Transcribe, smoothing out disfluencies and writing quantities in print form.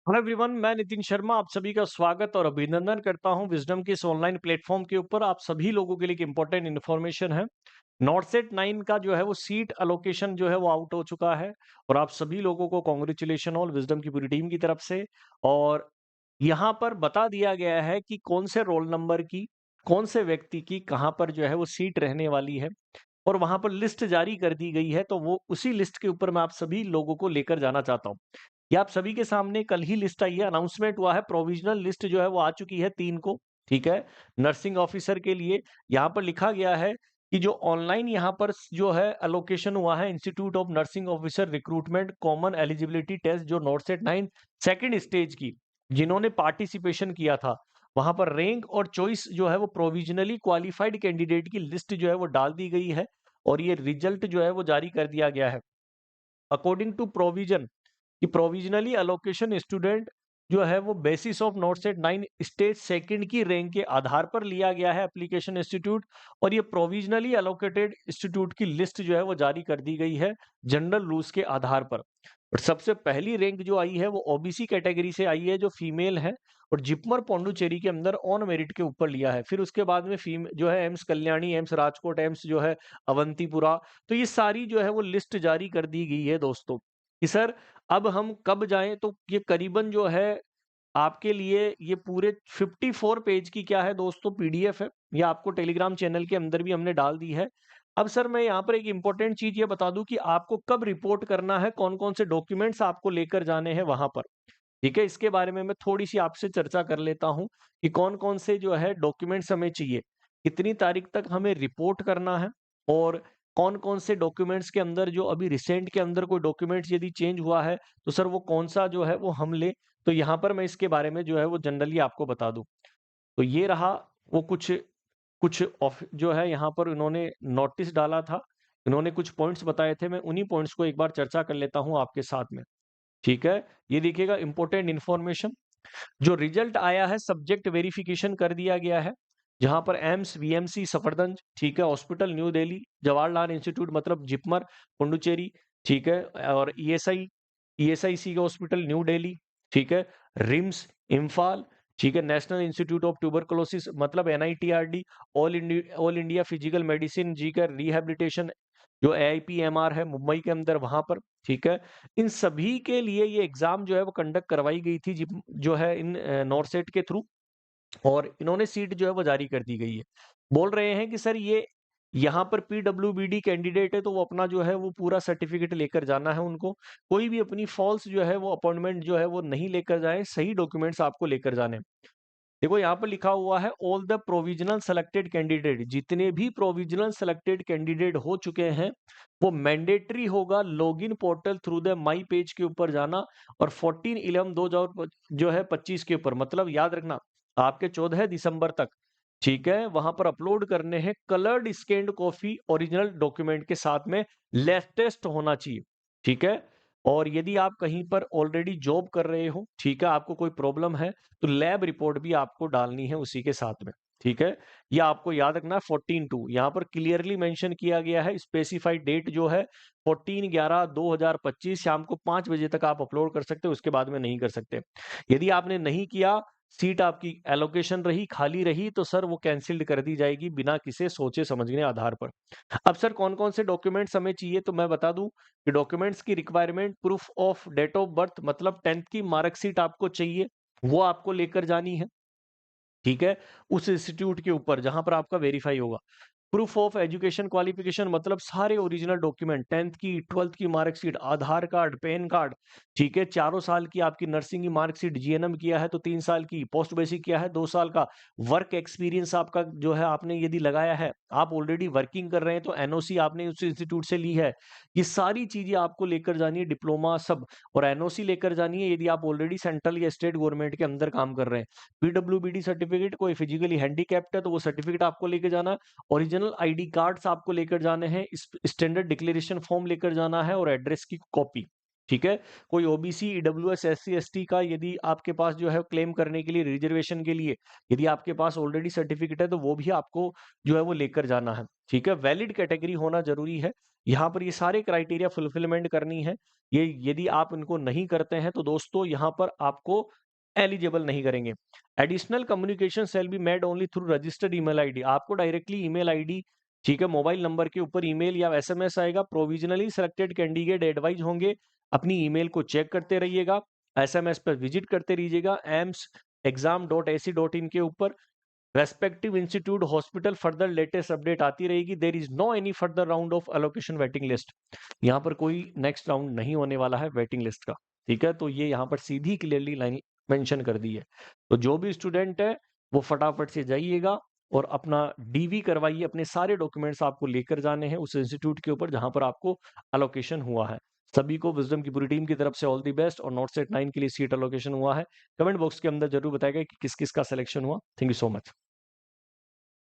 Hello everyone, मैं नितिन शर्मा आप सभी का स्वागत और अभिनंदन करता हूं विजडम के इस ऑनलाइन प्लेटफॉर्म के ऊपर। आप सभी लोगों के लिए एक इंपॉर्टेंट इन्फॉर्मेशन है। नॉर्सेट 9 का जो है वो सीट अलोकेशन जो है वो आउट हो चुका है और आप सभी लोगों को कॉन्ग्रेचुलेशन ऑल विजडम की पूरी टीम की तरफ से। और यहाँ पर बता दिया गया है कि कौन से रोल नंबर की, कौन से व्यक्ति की कहाँ पर जो है वो सीट रहने वाली है और वहां पर लिस्ट जारी कर दी गई है। तो वो उसी लिस्ट के ऊपर मैं आप सभी लोगों को लेकर जाना चाहता हूँ। ये आप सभी के सामने कल ही लिस्ट आई है, अनाउंसमेंट हुआ है, प्रोविजनल लिस्ट जो है वो आ चुकी है 3 को। ठीक है, नर्सिंग ऑफिसर के लिए यहाँ पर लिखा गया है कि जो ऑनलाइन यहाँ पर जो है अलोकेशन हुआ है, institute of nursing officer recruitment common eligibility test जो नॉर्सेट 9 सेकंड स्टेज की जिन्होंने पार्टिसिपेशन किया था, वहां पर रैंक और चॉइस जो है वो प्रोविजनली क्वालिफाइड कैंडिडेट की लिस्ट जो है वो डाल दी गई है और ये रिजल्ट जो है वो जारी कर दिया गया है। अकॉर्डिंग टू प्रोविजन कि प्रोविजनली अलोकेशन स्टूडेंट जो है वो बेसिस ऑफ नॉर्सेट 9 स्टेज सेकंड की रैंक के आधार पर लिया गया है एप्लीकेशन इंस्टीट्यूट। और ये प्रोविजनली अलोकेटेड इंस्टीट्यूट की लिस्ट जो है वो जारी कर दी गई है जनरल रूल्स के आधार पर। और सबसे पहली रैंक जो आई है वो ओबीसी कैटेगरी से आई है जो फीमेल है और जिपमर पौंडुचेरी के अंदर ऑन मेरिट के ऊपर लिया है। फिर उसके बाद में फीम जो है AIIMS Kalyani, AIIMS Rajkot, AIIMS जो है अवंतीपुरा। तो ये सारी जो है वो लिस्ट जारी कर दी गई है दोस्तों कि सर अब हम कब जाएं। तो ये करीबन जो है आपके लिए ये पूरे 54 पेज की क्या है दोस्तों पीडीएफ है। ये आपको टेलीग्राम चैनल के अंदर भी हमने डाल दी है। अब सर मैं यहाँ पर एक इंपॉर्टेंट चीज ये बता दूं कि आपको कब रिपोर्ट करना है, कौन कौन से डॉक्यूमेंट्स आपको लेकर जाने हैं वहां पर। ठीक है, इसके बारे में मैं थोड़ी सी आपसे चर्चा कर लेता हूं कि कौन कौन से जो है डॉक्यूमेंट्स हमें चाहिए, कितनी तारीख तक हमें रिपोर्ट करना है और कौन कौन से डॉक्यूमेंट्स के अंदर जो अभी रिसेंट के अंदर कोई डॉक्यूमेंट्स यदि चेंज हुआ है तो सर वो कौन सा जो है वो हम ले। तो यहाँ पर मैं इसके बारे में जो है वो जनरली आपको बता दूं। तो ये रहा वो कुछ कुछ ऑफ जो है यहाँ पर इन्होंने नोटिस डाला था, इन्होंने कुछ पॉइंट्स बताए थे, मैं उन्हीं पॉइंट्स को एक बार चर्चा कर लेता हूँ आपके साथ में। ठीक है, ये देखिएगा इंपॉर्टेंट इन्फॉर्मेशन। जो रिजल्ट आया है सब्जेक्ट वेरिफिकेशन कर दिया गया है, जहां पर एम्स वीएमसी सफरदंज, ठीक है, hospital new Delhi, Jawaharlal institute मतलब जिपमर पुडुचेरी, ठीक है, और ईएसआईसी का हॉस्पिटल न्यू दिल्ली, ठीक है, रिम्स इम्फाल, ठीक है, नेशनल इंस्टीट्यूट ऑफ ट्यूबरकुलोसिस मतलब एनआईटीआरडी, ऑल इंडिया फिजिकल मेडिसिन जी का रिहेबिलिटेशन जो एआईपीएमआर है मुंबई के अंदर वहां पर। ठीक है, इन सभी के लिए ये एग्जाम जो है वो कंडक्ट करवाई गई थी जो है इन नॉर्सेट के थ्रू और इन्होंने सीट जो है वो जारी कर दी गई है। बोल रहे हैं कि सर ये यहाँ पर पीडब्ल्यूबीडी कैंडिडेट है तो वो अपना जो है वो पूरा सर्टिफिकेट लेकर जाना है उनको। कोई भी अपनी फॉल्स जो है वो अपॉइंटमेंट जो है वो नहीं लेकर जाए, सही डॉक्यूमेंट्स आपको लेकर जाने। देखो यहाँ पर लिखा हुआ है all the provisional selected candidate, जितने भी प्रोविजनल सेलेक्टेड कैंडिडेट हो चुके हैं वो मैंडेटरी होगा login portal through the my page के ऊपर जाना और 14/11/2000 जो है 25 के ऊपर, मतलब याद रखना आपके 14 दिसंबर तक, ठीक है, वहां पर अपलोड करने हैं coloured scanned copy original document के साथ में, लेटेस्ट होना चाहिए। ठीक है, और यदि आप कहीं पर ऑलरेडी जॉब कर रहे हो, ठीक है, आपको कोई प्रॉब्लम है तो लैब रिपोर्ट भी आपको डालनी है उसी के साथ में। ठीक है, ये आपको याद रखना है। 14/2 यहाँ पर क्लियरली मेंशन किया गया है, स्पेसिफाइड डेट जो है 14/11/2025 शाम को 5 बजे तक आप अपलोड कर सकते हो, उसके बाद में नहीं कर सकते। यदि आपने नहीं किया, सीट आपकी एलोकेशन रही, खाली रही, तो सर वो कैंसिल्ड कर दी जाएगी बिना किसी सोचे समझने आधार पर। अब सर कौन कौन से डॉक्यूमेंट्स हमें चाहिए तो मैं बता दूं कि डॉक्यूमेंट्स की requirement proof of date of birth मतलब 10th की मार्कशीट आपको चाहिए, वो आपको लेकर जानी है। ठीक है, उस इंस्टीट्यूट के ऊपर जहां पर आपका वेरीफाई होगा। प्रूफ ऑफ एजुकेशन क्वालिफिकेशन मतलब सारे ओरिजिनल डॉक्यूमेंट, 10th की 12th की मार्कशीट, आधार कार्ड, पैन कार्ड, ठीक है, 4 साल की आपकी नर्सिंग की मार्कशीट, जीएनएम किया है तो 3 साल की, पोस्ट बेसिक किया है 2 साल का, वर्क एक्सपीरियंस आपका जो है आपने यदि लगाया है, आप ऑलरेडी वर्किंग कर रहे हैं तो एनओसी आपने उस इंस्टीट्यूट से ली है, ये सारी चीजें आपको लेकर जानी है, डिप्लोमा सब। और एनओसी लेकर जानी है यदि आप ऑलरेडी सेंट्रल या स्टेट गवर्नमेंट के अंदर काम कर रहे हैं। पीडब्ल्यूबीडी सर्टिफिकेट, कोई फिजिकली हैंडीकैप्ड है तो वो सर्टिफिकेट आपको लेके जाना है। ओरिजिनल आईडी कार्ड्स आपको लेकर जाने हैं, स्टैंडर्ड डिक्लेरेशन फॉर्म लेकर जाना है और एड्रेस की कॉपी। ठीक है। कोई ओबीसी, ईडब्ल्यूएस, एससी, एसटी का यदि आपके पास जो है क्लेम करने के लिए रिजर्वेशन के लिए यदि आपके पास ऑलरेडी सर्टिफिकेट है तो वो भी आपको जो है वो लेकर जाना है। ठीक है, वैलिड कैटेगरी होना जरूरी है। यहाँ पर ये सारे क्राइटेरिया फुलफिलमेंट करनी है। ये यदि आप इनको नहीं करते हैं तो दोस्तों यहाँ पर आपको एलिजिबल नहीं करेंगे। Additional communication shall be made only through registered email ID. आपको डायरेक्टली ईमेल आईडी, ठीक है, मोबाइल नंबर के ऊपर ईमेल या एसएमएस आएगा। प्रोविजनली सिलेक्टेड कैंडिडेट एडवाइज होंगे, अपनी ईमेल को चेक करते रहिएगा, एसएमएस पर विजिट करते रहिएगा AIIMS.exam.ac.in के ऊपर। Respective institute, hospital further latest update आती रहेगी। There is no any further round of allocation waiting list. यहाँ पर कोई नेक्स्ट राउंड नहीं होने वाला है वेटिंग लिस्ट का। ठीक है, तो ये यहाँ पर सीधी क्लियरली लाइन मेंशन कर दी है। तो जो भी स्टूडेंट है वो फटाफट से जाइएगा और अपना डीवी करवाइए। अपने सारे डॉक्यूमेंट्स आपको लेकर जाने हैं उस इंस्टीट्यूट के ऊपर जहां पर आपको अलोकेशन हुआ है। सभी को विजडम की पूरी टीम की तरफ से ऑल दी बेस्ट। और नॉट सेट 9 के लिए सीट अलोकेशन हुआ है, कमेंट बॉक्स के अंदर जरूर बताएगा कि किस किस का सिलेक्शन हुआ। Thank you so much.